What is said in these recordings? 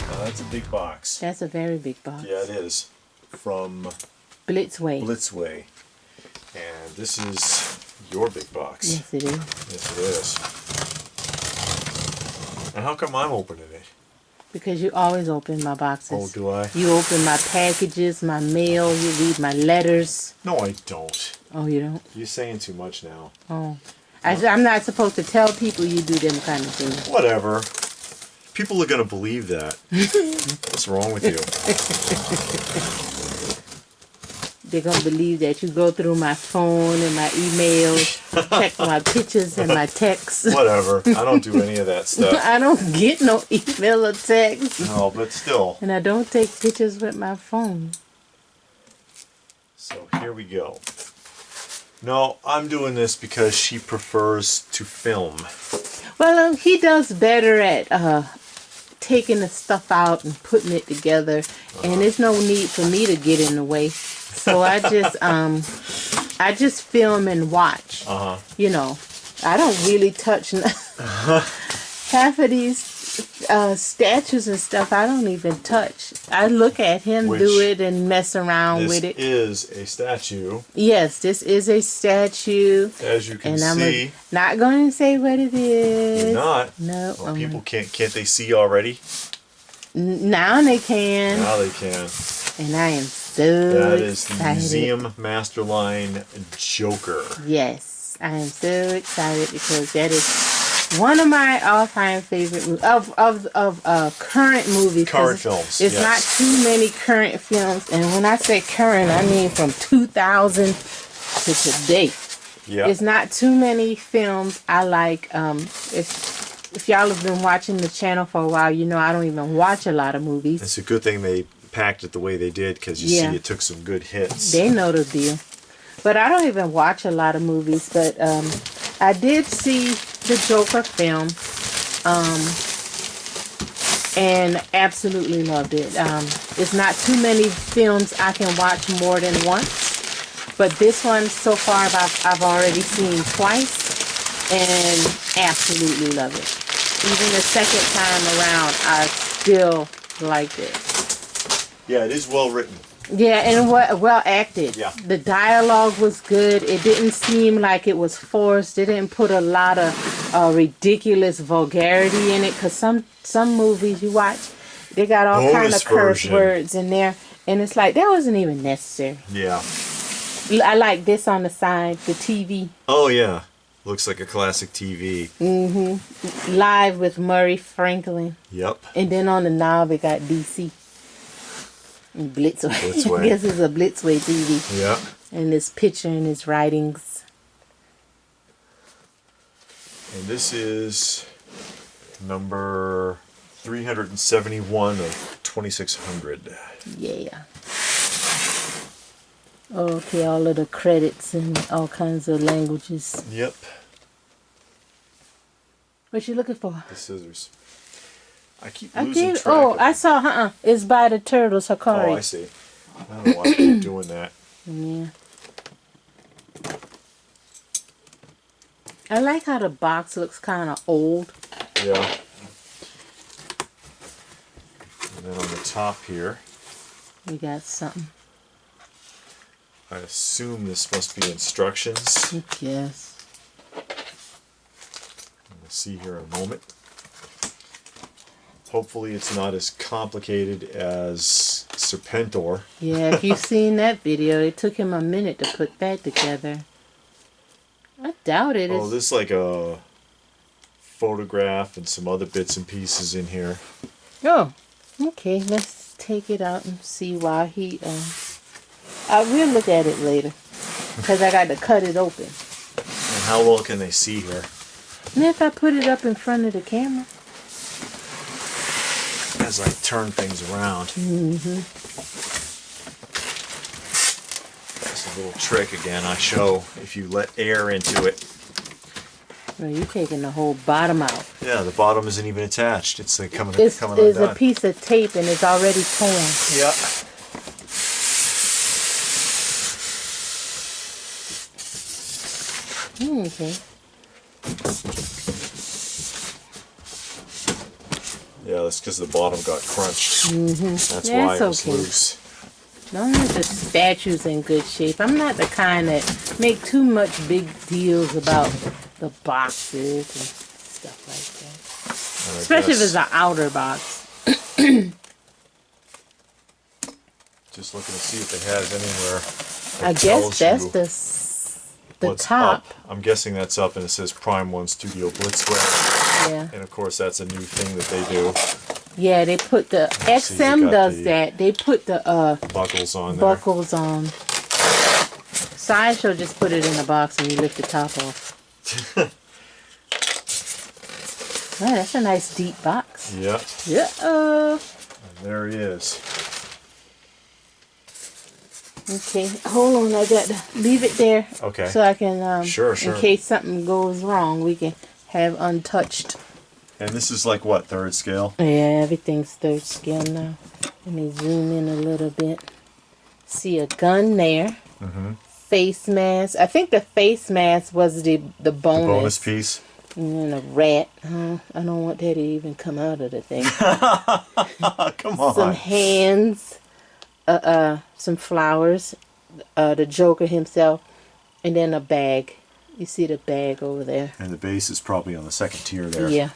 That's a big box. That's a very big box. Yeah, it is. From Blitzway. Blitzway. And this is your big box. Yes, it is. Yes, it is. And how come I'm opening it? Because you always open my boxes. Oh, do I? You open my packages, my mail, you read my letters. No, I don't. Oh, you don't? You're saying too much now. Oh. I'm not supposed to tell people you do them kind of things. Whatever. People are going to believe that. What's wrong with you? They're going to believe that you go through my phone and my emails, check my pictures and my texts. Whatever. I don't do any of that stuff. I don't get no email or text. No, but still. And I don't take pictures with my phone. So here we go. No, I'm doing this because she prefers to film. Well, he does better at taking the stuff out and putting it together, and there's no need for me to get in the way. So I just film and watch. You know, I don't really touch half of these statues and stuff. I don't even touch. I look at him do it and mess around with it. This is a statue. Yes, this is a statue. As you can and see. I'm not going to say what it is. You're not. No. Well, people can't they see already? Now they can. Now they can. And I am so That is the excited. Museum Masterline Joker. Yes, I am so excited because that is one of my all-time favorite of current movies. Current films. It's not too many current films, and when I say current, I mean from 2000 to today. Yeah. It's not too many films I like. If y'all have been watching the channel for a while, you know I don't even watch a lot of movies. It's a good thing they packed it the way they did, because you see it took some good hits. They know the deal. But I don't even watch a lot of movies. But I did see the Joker film and absolutely loved it. It's not too many films I can watch more than once. But this one so far I've already seen twice and absolutely love it. Even the second time around, I still liked it. Yeah, it is well written. Yeah, and well acted. Yeah. The dialogue was good. It didn't seem like it was forced. It didn't put a lot of ridiculous vulgarity in it. Because some movies you watch, they got all kind of curse words in there. And it's like, that wasn't even necessary. Yeah. I like this on the side, the TV. Oh, yeah. Looks like a classic TV. Mm-hmm. Live with Murray Franklin. Yep. And then on the knob, it got DC. Blitzway. Blitzway. I guess it's a Blitzway TV. Yeah. And his picture and his writings. And this is number 371 of 2600. Yeah. Okay, all of the credits in all kinds of languages. Yep. What you looking for? The scissors. I keep losing track of I saw, it's by the Turtles, Hikari. Oh, I see. I don't know why I keep doing that. Yeah. I like how the box looks kind of old. Yeah. And then on the top here, We got something. I assume this must be instructions. Yes. We'll see here in a moment. Hopefully it's not as complicated as Serpentor. Yeah, if you've seen that video, it took him a minute to put that together. I doubt it. Oh, this is like a photograph and some other bits and pieces in here. Oh, okay. Let's take it out and see why he... we'll look at it later. Because I got to cut it open. And how well can they see here? And if I put it up in front of the camera? As I turn things around. Mm-hmm. That's a little trick again I show if you let air into it. Well, you're taking the whole bottom out. Yeah, the bottom isn't even attached. It's like coming It's undone. a piece of tape and it's already torn. Yeah. Okay. Yeah, that's because the bottom got crunched. That's Yeah, why it's it was okay. loose. As long as the statue's in good shape. I'm not the kind that make too much big deals about the boxes and stuff like that. And I Especially if guess- it's an outer box. Just looking to see if they had it anywhere. I that guess tells that's you the what's top. up. I'm guessing that's up, and it says Prime1 Studio Blitzway. Yeah. And of course, that's a new thing that they do. Yeah, they put the see, XM they got does the that. They put the Buckles on there. buckles on. Sideshow just put it in a box and you lift the top off. Wow, that's a nice deep box. Yeah. Yeah. And there he is. Okay, hold on. I got to leave it there. Okay. So I can Sure. in case something goes wrong, we can have untouched. And this is like what, 3rd scale? Yeah, everything's 3rd scale now. Let me zoom in a little bit. See a gun there. Face mask. I think the face mask was the bonus. The bonus piece. And a rat. I don't want that to even come out of the thing. Come on. Some hands. Some flowers. The Joker himself. And then a bag. You see the bag over there. And the base is probably on the 2nd tier there. Yeah.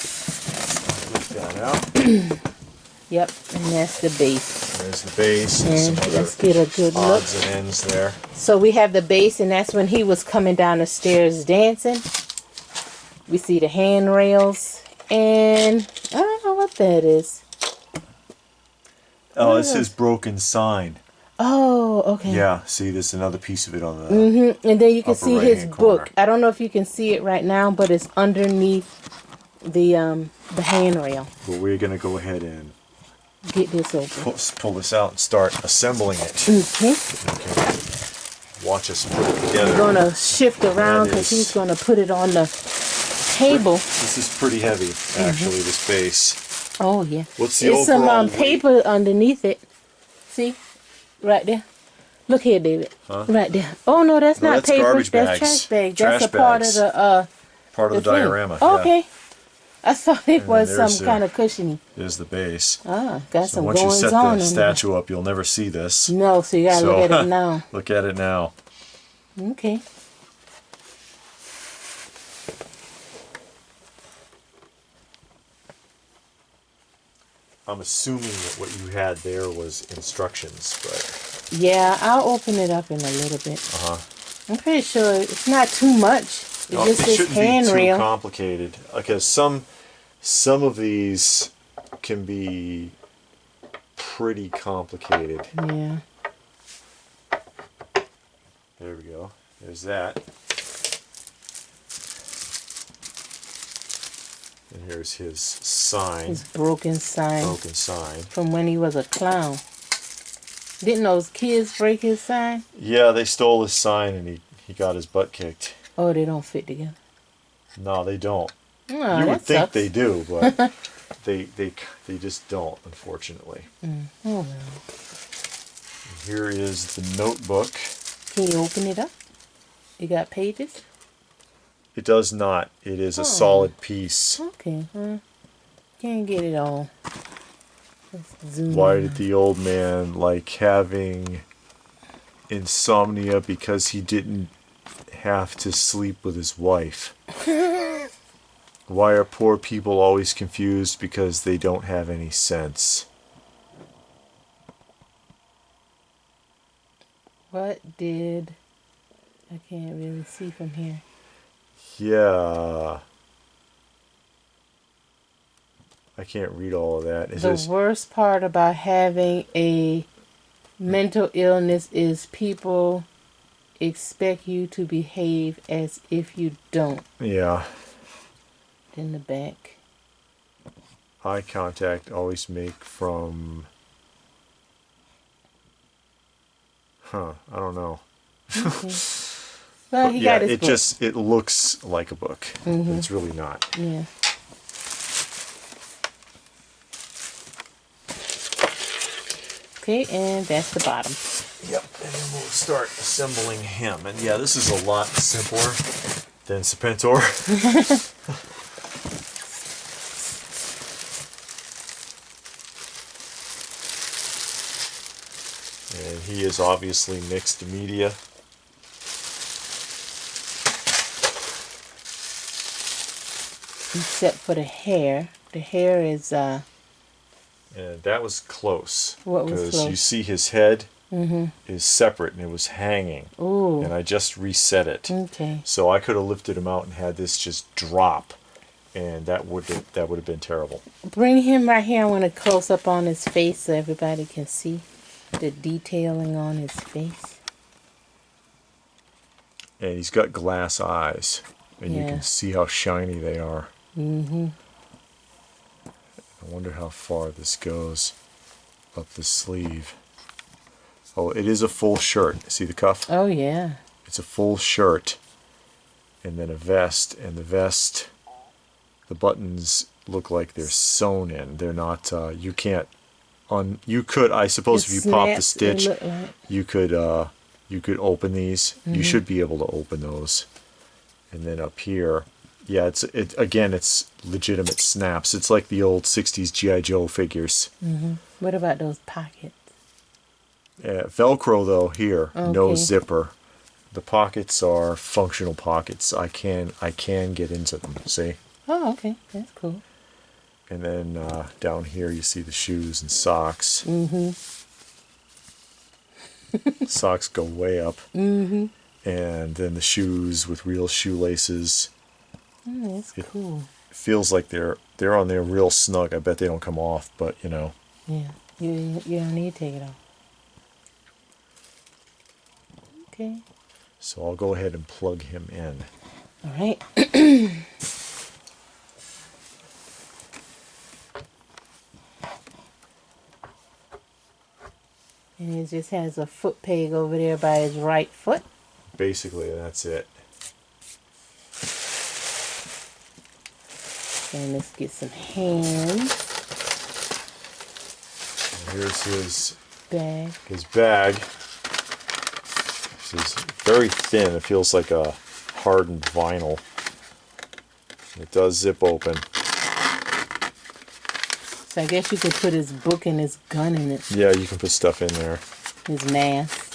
Lift that out. Yep. And that's the base. There's the base and And some let's other get a good look. odds and ends there. So we have the base, and that's when he was coming down the stairs dancing. We see the handrails, and I don't know what that is. Oh, it's his broken sign. Oh, okay. Yeah, see, there's another piece of it on the... And then you can upper see his right-hand book. corner. I don't know if you can see it right now, but it's underneath the handrail. But we're going to go ahead and Get this open. pull this out and start assembling it. Okay. Okay. Watch us put it together. We're gonna shift around That because is- he's gonna put it on the table. This is pretty heavy, actually, this base. Oh yeah. What's the There's some overall weight? paper underneath it. See, right there. Look here, David. Huh? Right there. Oh no, that's No, not that's paper. garbage That's bags. trash bag. Trash That's a part of bags. the Part of the thing. diorama. Okay. Yeah. I thought it was there's some the- kind of cushiony. There's the base. Ah, got So some once you goings set on the in there. statue up, you'll never see this. No, so you gotta So- look at it now. Look at it now. Okay. I'm assuming that what you had there was instructions, but... Yeah, I'll open it up in a little bit. I'm pretty sure it's not too much. It's No, just it this shouldn't be too handrail. complicated. Because some of these can be pretty complicated. Yeah. There we go. There's that. And here's his sign. His broken sign Broken sign. from when he was a clown. Didn't those kids break his sign? Yeah, they stole his sign and he got his butt kicked. Oh, they don't fit together. No, they don't. Oh, You that would think sucks. they do, but they just don't, unfortunately. Oh, well. Here is the notebook. Can you open it up? You got pages? It does not. It is a solid piece. Okay. Can't get it all. Let's zoom Why in. did the old man like having insomnia because he didn't have to sleep with his wife? Why are poor people always confused because they don't have any sense? What did... I can't really see from here. Yeah. I can't read all of that. It The says, worst part about having a mental illness is people expect you to behave as if you don't. yeah, In the back. eye contact always make from... Huh, I don't know. Well, he got his book. it looks like a book, but it's really not. Yeah. Okay, and that's the bottom. Yep, and then we'll start assembling him. And yeah, this is a lot simpler than Serpentor. he is obviously mixed media. Except for the hair. The hair is, And that was close. What was because close? you see his head is separate and it was hanging. Ooh. And I just reset it. Okay. So I could have lifted him out and had this just drop. And that would have been terrible. Bring him right here. I want a close up on his face so everybody can see the detailing on his face. And he's got glass eyes. And you Yeah. can see how shiny they are. Mm-hmm. I wonder how far this goes up the sleeve. Oh, it is a full shirt. See the cuff? Oh, yeah. It's a full shirt. And then a vest. And the vest, the buttons look like they're sewn in. They're not, you can't, you could, I suppose It if you pop the snaps, stitch, it look like. you could open these. You should be able to open those. And then up here, yeah, it's legitimate snaps. It's like the old 60s G.I. Joe figures. Mm-hmm. What about those pockets? Velcro though here, no Okay. zipper. The pockets are functional pockets. I can get into them. See? Oh, okay. That's cool. And then down here you see the shoes and socks. Mm-hmm. Socks go way up. Mm-hmm. And then the shoes with real shoelaces. Oh, that's cool. It feels like they're on there real snug. I bet they don't come off, but you know. Yeah. You don't need to take it off. Okay. So I'll go ahead and plug him in. All right. And he just has a foot peg over there by his right foot. Basically, that's it. And let's get some hands. And here's his Bag. bag. This is very thin. It feels like a hardened vinyl. It does zip open. So I guess you could put his book and his gun in it. Yeah, you can put stuff in there. His mask.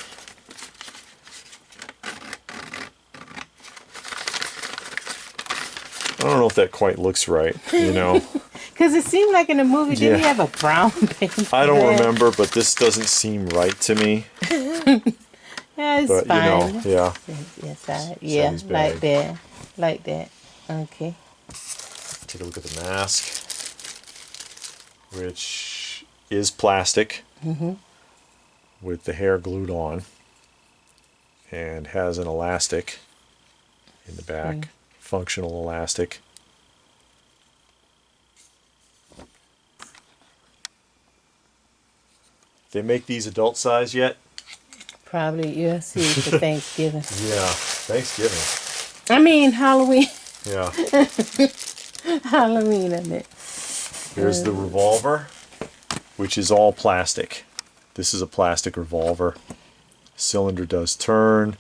I don't know if that quite looks right, you know. Because it seemed like in the movie, didn't he Yeah. have a brown paper I don't bag? remember, but this doesn't seem right to me. Yeah, it's But, fine. you know, yeah. Yes, yeah, his like bag. that. Like that. Okay. Take a look at the mask, which is plastic with the hair glued on and has an elastic in the back, functional elastic. They make these adult size yet? Probably, you'll see it for Thanksgiving. Yeah, Thanksgiving. I mean, Halloween. Yeah. Halloween, I meant. Here's the revolver, which is all plastic. This is a plastic revolver. Cylinder does turn.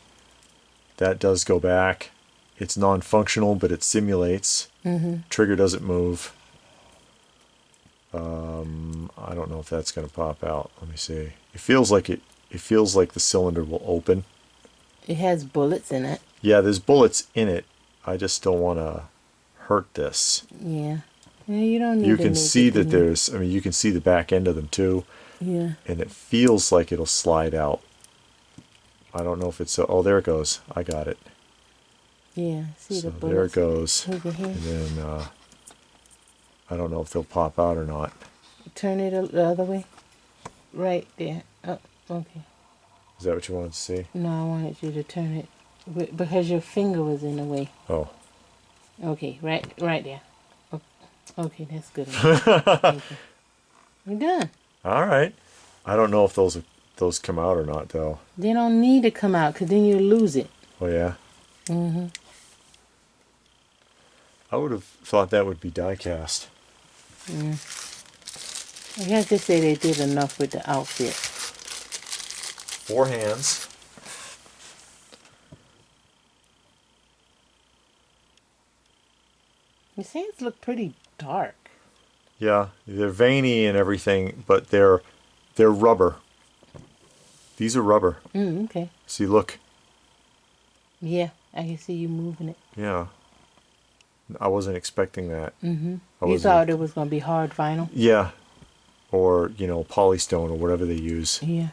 That does go back. It's non-functional, but it simulates. Trigger doesn't move. I don't know if that's going to pop out. Let me see. It feels like it feels like the cylinder will open. It has bullets in it. Yeah, there's bullets in it. I just don't want to hurt this. Yeah. Yeah, you don't need You to can make see it that in- there's, I mean, you can see the back end of them too, Yeah. and it feels like it'll slide out. I don't know if it's, oh, there it goes. I got it. Yeah. See So the there it bullets. goes. Over here. And then, I don't know if they'll pop out or not. Turn it the other way. Right there. Oh, okay. Is that what you wanted to see? No, I wanted you to turn it because your finger was in the way. Oh. Okay, right there. Okay, that's good enough. Thank you. We're done. All right. I don't know if those come out or not, though. They don't need to come out because then you lose it. Oh, yeah? Mm-hmm. I would have thought that would be die cast. I guess they say they did enough with the outfit. 4 hands. His hands look pretty dark. Yeah, they're veiny and everything, but they're rubber. These are rubber. Okay. See, look. Yeah, I can see you moving it. Yeah. I wasn't expecting that. You thought it was going to be hard vinyl? Yeah. Or, you know, polystone or whatever they use. Yeah.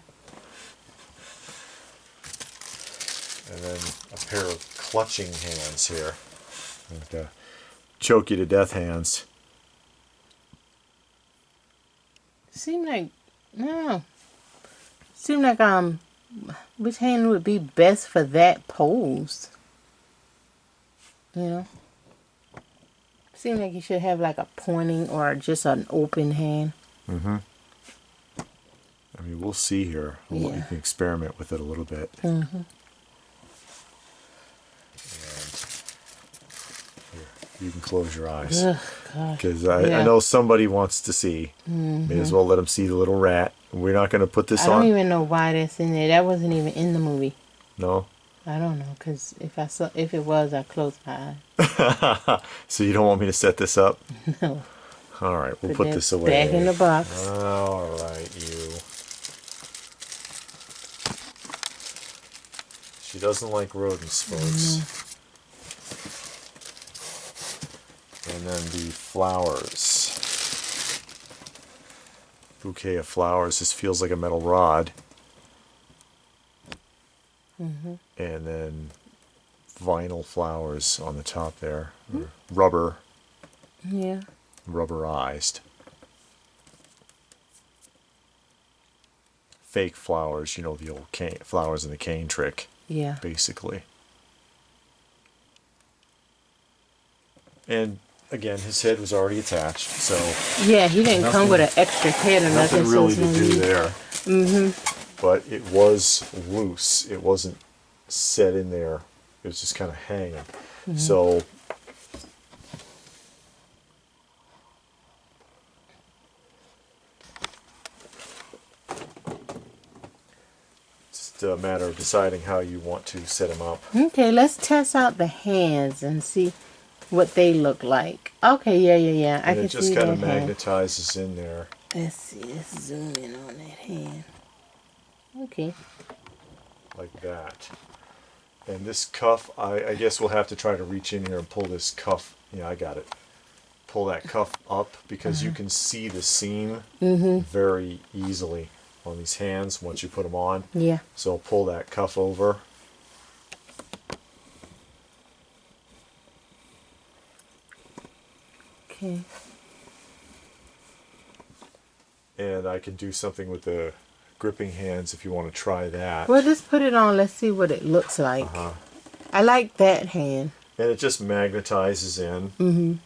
And then a pair of clutching hands here. And, choke you to death hands. Seemed like, no. Seemed like, which hand would be best for that pose? You know? Seemed like you should have like a pointing or just an open hand. I mean, we'll see here. Yeah. You can experiment with it a little bit. And here, you can close your eyes. Because I know somebody wants to see. May as well let them see the little rat. We're not going to put this on. I don't even know why that's in there. That wasn't even in the movie. No? I don't know, because if it was, I'd close my eyes. So you don't want me to set this up? No. All right, we'll put this away. Back in the box. All right, you. She doesn't like rodents, folks. And then the flowers. Bouquet of flowers. This feels like a metal rod. And then vinyl flowers on the top there. Rubber. Yeah. Rubberized. Fake flowers, you know, the old cane, flowers in the cane trick. Yeah. Basically. And again, his head was already attached, so yeah, he didn't come with an extra head or nothing. nothing really to do there. But it was loose. It wasn't set in there. It was just kind of hanging. So just a matter of deciding how you want to set them up. Okay, let's test out the hands and see what they look like. Okay, yeah. I And can it just see kind that of hand. magnetizes in there. Let's see. Let's zoom in on that hand. Okay. Like that. And this cuff, I guess we'll have to try to reach in here and pull this cuff. Yeah, I got it. Pull that cuff up because you can see the seam very easily on these hands once you put them on. Yeah. So pull that cuff over. Okay. And I can do something with the gripping hands if you want to try that. Well, just put it on. Let's see what it looks like. I like that hand. And it just magnetizes in.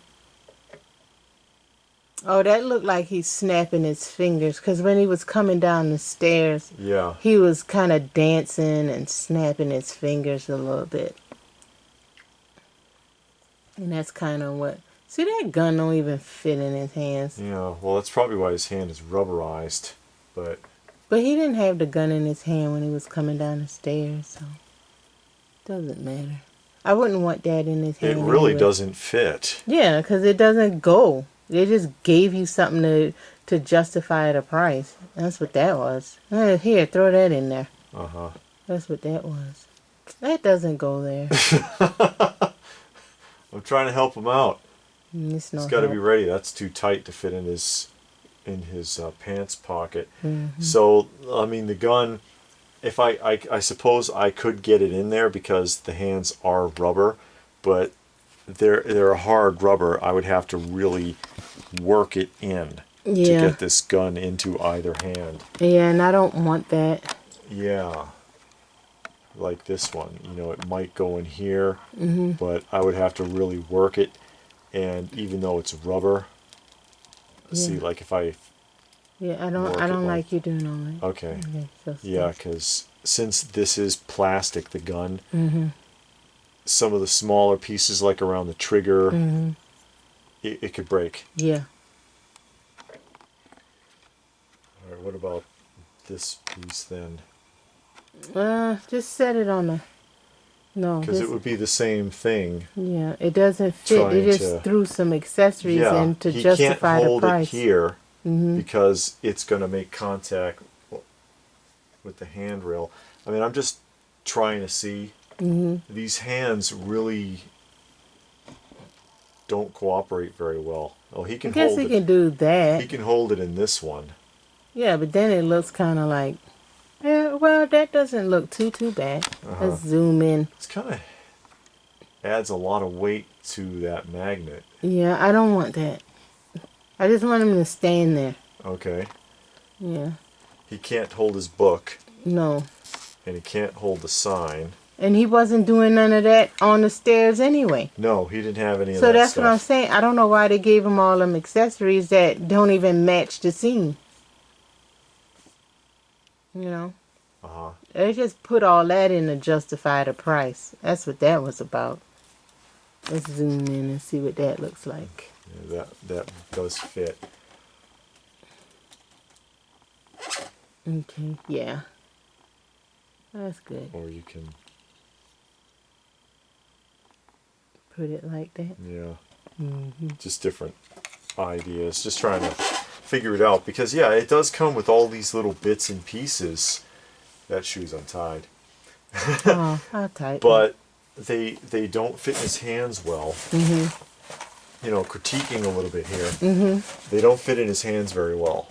Oh, that looked like he's snapping his fingers. Because when he was coming down the stairs, Yeah. he was kind of dancing and snapping his fingers a little bit. And that's kind of what... See, that gun don't even fit in his hands. Yeah, well, that's probably why his hand is rubberized. But he didn't have the gun in his hand when he was coming down the stairs, so... Doesn't matter. I wouldn't want that in his hand. it really anyway. doesn't fit. Yeah, because it doesn't go. They just gave you something to justify the price. That's what that was. Here, throw that in there. That's what that was. That doesn't go there. I'm trying to help him out. It's no He's got to help. be ready. That's too tight to fit in his pants pocket. So, I mean, the gun, if I suppose I could get it in there because the hands are rubber, but they're a hard rubber. I would have to really work it in to get this gun into either hand. Yeah, and I don't want that. Yeah. Like this one, you know, it might go in here, but I would have to really work it. And even though it's rubber, see, like if I Yeah, I don't like you doing all that. okay, So yeah, because since this is plastic, the gun, some of the smaller pieces, like around the trigger, it could break. Yeah. All right, what about this piece then? Just set it on the... No, Because it would be the same thing. Yeah, it doesn't fit. Trying They just to- threw some accessories in to he justify can't the hold price. it here because it's going to make contact with the handrail. I mean, I'm just trying to see. These hands really don't cooperate very well. Oh, he I can guess hold he it. can do that. He can hold it in this one. Yeah, but then it looks kind of like, yeah, well, that doesn't look too bad. Let's zoom in. It's kind of adds a lot of weight to that magnet. Yeah, I don't want that. I just want him to stand there. Okay. Yeah. He can't hold his book, No. and he can't hold the sign. And he wasn't doing none of that on the stairs anyway. No, he didn't have any of So that that's stuff. what I'm saying. I don't know why they gave him all them accessories that don't even match the scene. You know? They just put all that in to justify the price. That's what that was about. Let's zoom in and see what that looks like. Yeah, that does fit. Okay, yeah. That's good. Or you can, Put it like that. yeah. Just different ideas. Just trying to figure it out. Because, yeah, it does come with all these little bits and pieces. That shoe's untied. Oh, how tight. But they don't fit in his hands well. You know, critiquing a little bit here. They don't fit in his hands very well.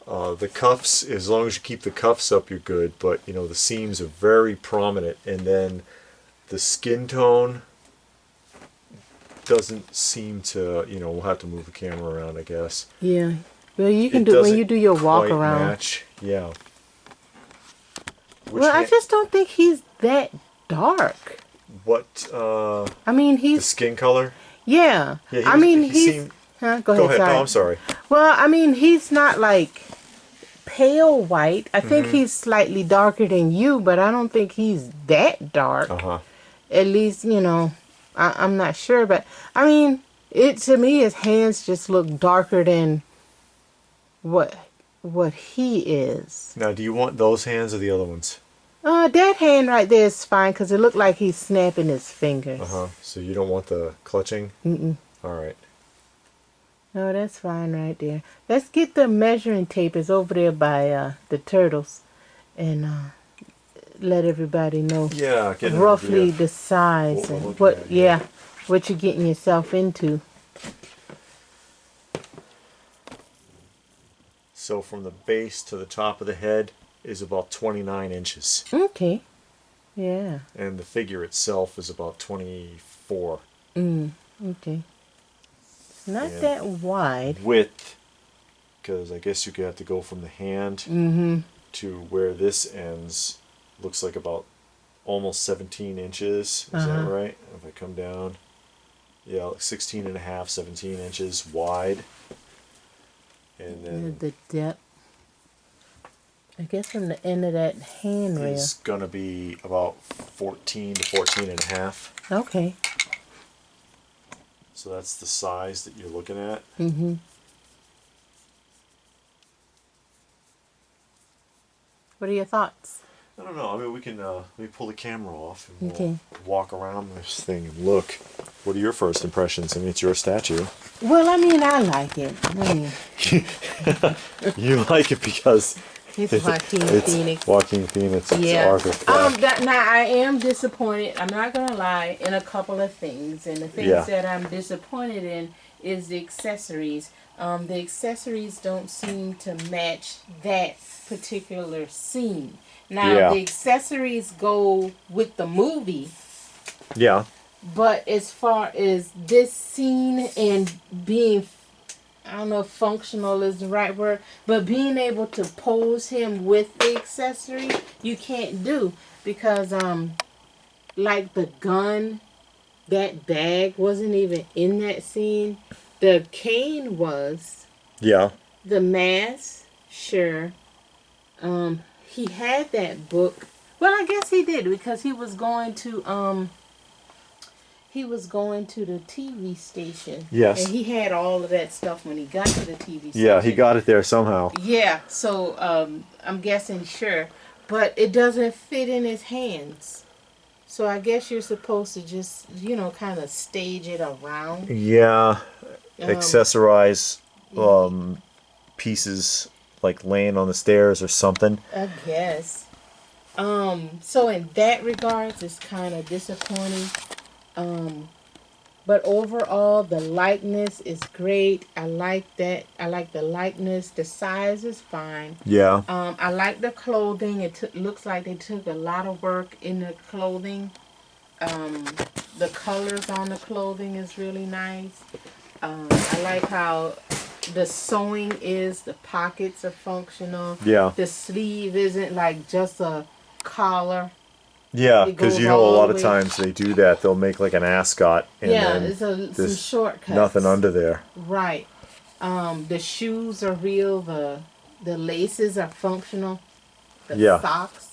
The cuffs, as long as you keep the cuffs up, you're good. But, you know, the seams are very prominent. And then the skin tone doesn't seem to, you know, we'll have to move the camera around, I guess. Yeah. Well, you can It do when doesn't you do your walk quite around. match. Yeah. Which Well, I just don't think he's that dark. What, I mean, the he's skin color? yeah. Yeah, I mean, he he's. seemed... Huh? Go Go ahead. ahead. Sorry. Oh, I'm sorry. Well, I mean, he's not like pale white. I think he's slightly darker than you, but I don't think he's that dark. At least, you know, I'm not sure, but I mean, to me, his hands just look darker than what he is. Now, do you want those hands or the other ones? That hand right there is fine because it looked like he's snapping his fingers. So you don't want the clutching? All right. No, that's fine right there. Let's get the measuring tape. It's over there by the turtles, and let everybody know Yeah, get an roughly idea the size what we're and looking at here. what you're getting yourself into. So from the base to the top of the head is about 29 inches. Okay. Yeah. And the figure itself is about 24. Okay. It's not And that wide. width, because I guess you could have to go from the hand to where this ends. Looks like about almost 17 inches. Is that right? If I come down, yeah, like 16 and a half, 17 inches wide. And then The depth. I guess from the end of that handrail. it's gonna be about 14 to 14 and a half. Okay. So that's the size that you're looking at. What are your thoughts? I don't know. I mean, we can let me pull the camera off and we'll Okay. walk around this thing and look. What are your first impressions? I mean, it's your statue. Well, I mean, I like it. I mean, You like it because it's Joaquin it's Phoenix. Joaquin Phoenix. It's Yeah. Arthur Fleck. Now I am disappointed. I'm not gonna lie in a couple of things, and the things Yeah. that I'm disappointed in is the accessories. The accessories don't seem to match that particular scene. Now Yeah. the accessories go with the movie, Yeah. but as far as this scene and being, I don't know if functional is the right word, but being able to pose him with the accessory, you can't do because like the gun, that bag wasn't even in that scene. The cane was, Yeah. the mask, sure. He had that book. Well, I guess he did because he was going to the TV station. Yes. And he had all of that stuff when he got to the TV station. Yeah, he got it there somehow. Yeah, so I'm guessing sure. But it doesn't fit in his hands. So I guess you're supposed to just, you know, kind of stage it around. Yeah. Accessorize pieces like laying on the stairs or something. I guess. So in that regards, it's kind of disappointing. But overall, the likeness is great. I like that. I like the likeness. The size is fine. Yeah. I like the clothing. It looks like they took a lot of work in the clothing. The colors on the clothing is really nice. I like how the sewing is. The pockets are functional. Yeah. The sleeve isn't like just a collar. Yeah, It because goes you know a all lot the of way- times they do that. They'll make like an ascot and Yeah, then it's some there's shortcuts. nothing under there. Right. The shoes are real. The laces are functional. The Yeah. socks.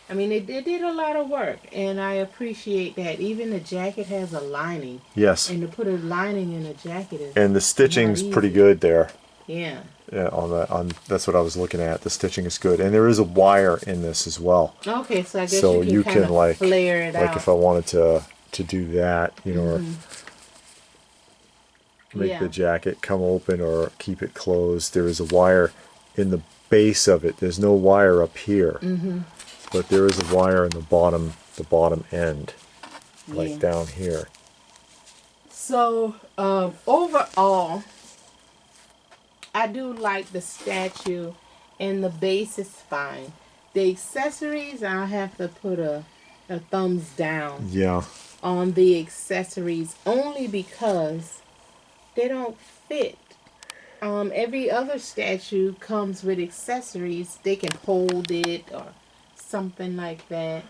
I mean, they did a lot of work, and I appreciate that. Even the jacket has a lining, Yes. and to put a lining in a jacket is And the stitching's not pretty easy. good there. Yeah. Yeah, on that's what I was looking at. The stitching is good, and there is a wire in this as well. Okay, so I guess So you can kind of like flare it like out. if I wanted to do that, you know, or make Yeah. the jacket come open or keep it closed. There is a wire in the base of it. There's no wire up here, but there is a wire in the bottom end, like Yeah. down here. So, overall, I do like the statue, and the base is fine. The accessories, I'll have to put a thumbs down Yeah, on the accessories, only because they don't fit. Every other statue comes with accessories. They can hold it or something like that.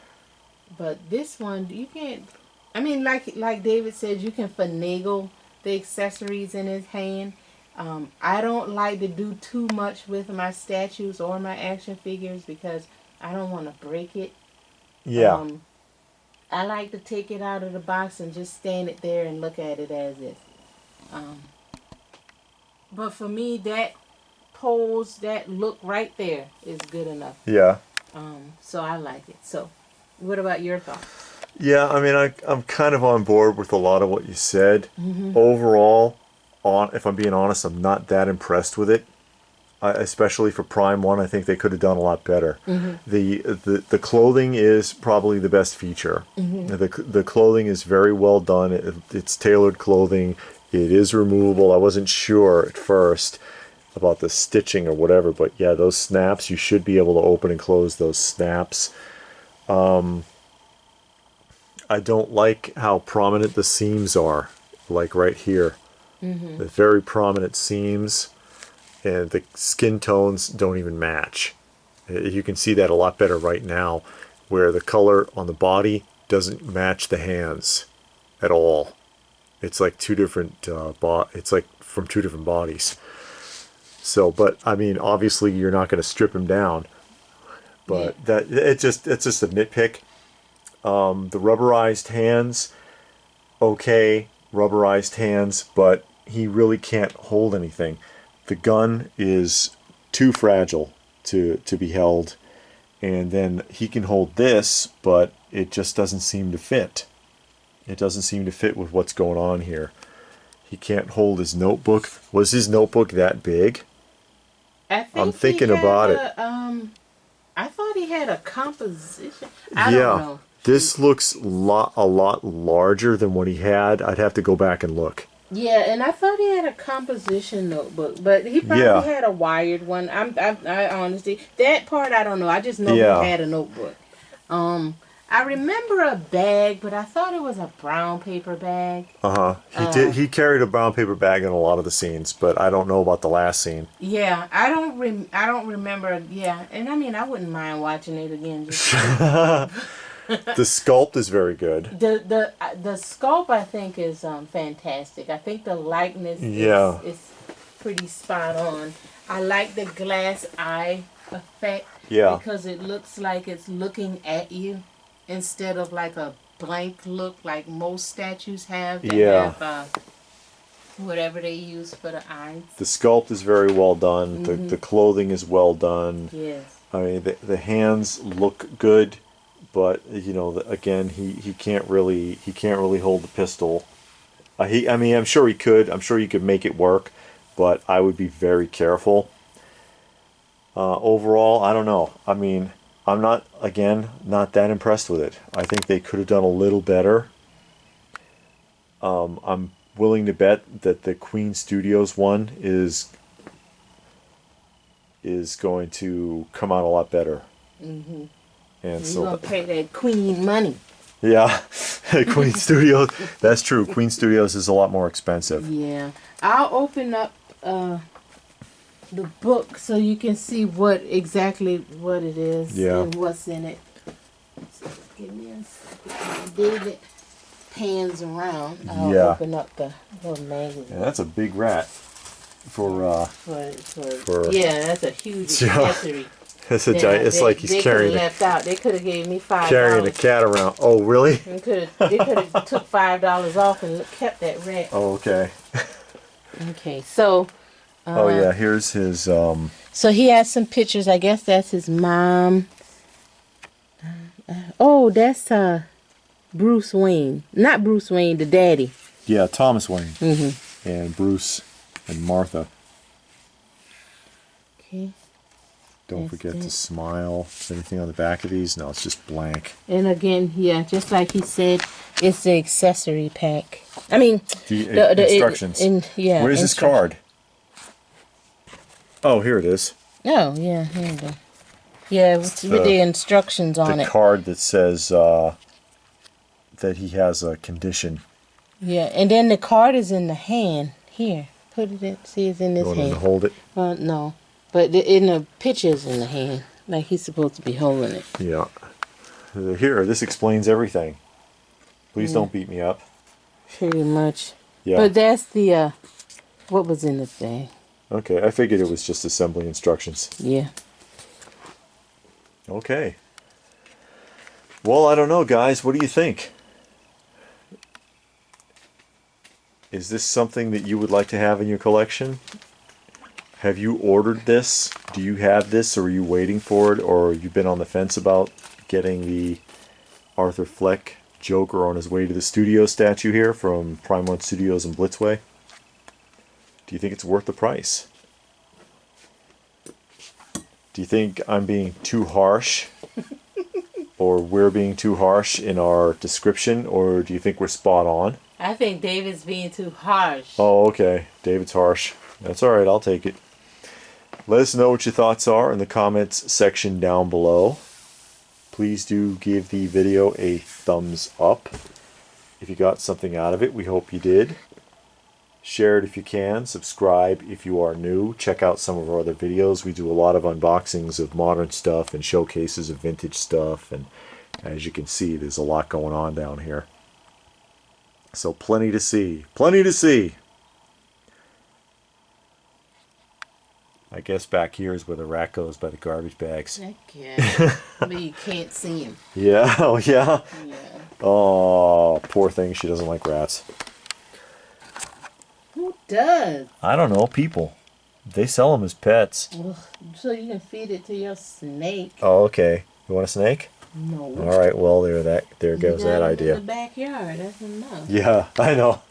But this one, you can't. I mean, like David said, you can finagle the accessories in his hand. I don't like to do too much with my statues or my action figures because I don't want to break it. yeah, I like to take it out of the box and just stand it there and look at it as is. But for me, that pose, that look right there is good enough. yeah. So I like it. So, what about your thoughts? Yeah, I mean, I'm kind of on board with a lot of what you said. Overall, if I'm being honest, I'm not that impressed with it. Especially for Prime1, I think they could have done a lot better. The clothing is probably the best feature. The clothing is very well done. It's tailored clothing. It is removable. I wasn't sure at first about the stitching or whatever, but yeah, those snaps, you should be able to open and close those snaps. I don't like how prominent the seams are, like right here. The very prominent seams, and the skin tones don't even match. You can see that a lot better right now, where the color on the body doesn't match the hands at all. It's like two different it's like from two different bodies. So, but I mean, obviously you're not going to strip them down, but it's just a nitpick. The rubberized hands, okay, rubberized hands, but he really can't hold anything. The gun is too fragile to be held, and then he can hold this, but it just doesn't seem to fit. It doesn't seem to fit with what's going on here. He can't hold his notebook. Was his notebook that big? I'm thinking about it. I thought he had a composition. I don't know. This looks a lot larger than what he had. I'd have to go back and look. Yeah, and I thought he had a composition notebook, but he probably had a wired one. I honestly, that part I don't know. I just know he had a notebook. I remember a bag, but I thought it was a brown paper bag. He carried a brown paper bag in a lot of the scenes, but I don't know about the last scene. Yeah, I don't remember. Yeah, and I mean, I wouldn't mind watching it again. Just The sculpt is very good. the sculpt I think is fantastic. I think the likeness is pretty spot on. I like the glass eye effect because it looks like it's looking at you instead of like a blank look like most statues have. They have whatever they use for the eyes. The sculpt is very well done. The clothing is well done. Yes. I mean, the hands look good, but you know, again, he can't really hold the pistol. I mean, I'm sure he could. I'm sure he could make it work, but I would be very careful. Overall, I don't know. I mean, I'm not, again, not that impressed with it. I think they could have done a little better. I'm willing to bet that the Queen Studios one is going to come out a lot better. Mm-hmm. And You're so, gonna pay that Queen money. yeah, Queen Studios. That's true. Queen Studios is a lot more expensive. Yeah, I'll open up the book so you can see what exactly what it is Yeah. and what's in it. So give me a second. David pans around. I'll Yeah. open up the little magazine. Yeah, that's a big rat for Yeah, that's a huge Yeah. accessory. It's a giant. It's like he's they carrying left out. They could have gave me $5. carrying a cat around. Oh, really? They could have took $5 off and kept that rat. Oh, okay. Okay, so. Oh yeah, here's his. So he has some pictures. I guess that's his mom. Oh, that's Bruce Wayne. Not Bruce Wayne, the daddy. Yeah, Thomas Wayne Mm-hmm. and Bruce and Martha. Okay. Don't That's forget it. to smile. Is anything on the back of these? No, it's just blank. And again, yeah, just like he said, it's the accessory pack. I mean, The instructions. Yeah. Where's this card? Oh, here it is. Oh, yeah, here it is. Yeah, with the instructions on The it. card that says that he has a condition. Yeah, and then the card is in the hand. Here, put it in. See, it's in this You want him hand. to hold it? No, but in the picture's in the hand. Like he's supposed to be holding it. Yeah. Here, this explains everything. Please don't beat me up. Pretty much. Yeah. But that's the, what was in the thing. Okay, I figured it was just assembly instructions. Yeah. Okay. Well, I don't know, guys. What do you think? Is this something that you would like to have in your collection? Have you ordered this? Do you have this, or are you waiting for it, or you've been on the fence about getting the Arthur Fleck Joker on his way to the studio statue here from Prime1 Studios in Blitzway? Do you think it's worth the price? Do you think I'm being too harsh? Or we're being too harsh in our description? Or do you think we're spot on? I think David's being too harsh. Oh, okay. David's harsh. That's alright, I'll take it. Let us know what your thoughts are in the comments section down below. Please do give the video a thumbs up. If you got something out of it, we hope you did. Share it if you can. Subscribe if you are new. Check out some of our other videos. We do a lot of unboxings of modern stuff and showcases of vintage stuff. And as you can see, there's a lot going on down here. So plenty to see. Plenty to see. I guess back here is where the rat goes by the garbage bags. Okay. But you can't see him. Yeah, oh yeah? Yeah. Oh, poor thing, she doesn't like rats. Who does? I don't know, people. They sell them as pets. Ugh, so you can feed it to your snake. Oh, okay. You want a snake? No. All right, well, there goes that In idea. the backyard, that's enough. Yeah, I know.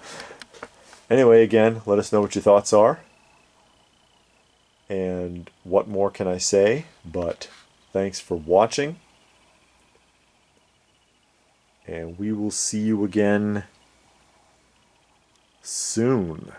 Anyway, again, let us know what your thoughts are. And what more can I say? But thanks for watching. And we will see you again soon.